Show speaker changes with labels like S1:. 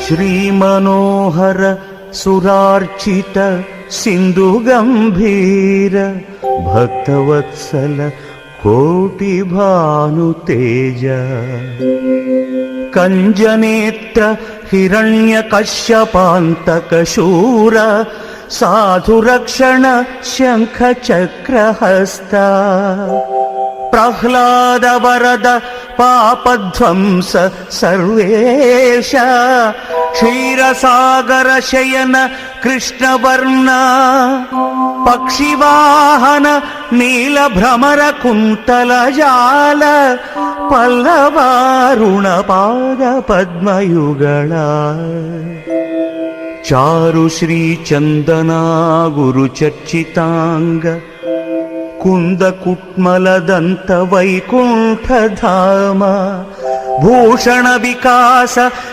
S1: ಶ್ರೀಮನೋಹರ ಸುರಾರ್ಚಿತ ಸಿಂಧು ಗಂಭೀರ ಭಕ್ತವತ್ಸಲ ಕೋಟಿ ಭಾನು ತೇಜ ಕಂಜನೇತ್ರ ಹಿರಣ್ಯ ಕಶ್ಯಪಾಂತಕ ಶೂರ ಸಾಧು ರಕ್ಷಣ ಶಂಖ ಚಕ್ರಹಸ್ತ ಪ್ರಹ್ಲಾದ ವರದ ಪಾಪಧ್ವಂಸ ಸರ್ವೇಶ ಕ್ಷೀರಸಾಗರ ಶಯನ ಕೃಷ್ಣವರ್ಣ ಪಕ್ಷಿವಾಹನ ನೀಲಭ್ರಮರ ಕುಂತಲ ಜಾಲ ಪಲ್ಲವಾರುಣ ಪಾದ ಪದ್ಮಯುಗಳ ಚಾರು ಶ್ರೀ ಚಂದನಾ ಗುರು ಚರ್ಚಿತಾಂಗ ಕುಂದ ಕುಟ್ಮಲದಂತ ವೈಕುಂಠ ಧಾಮ ಭೂಷಣ ವಿಕಾಸ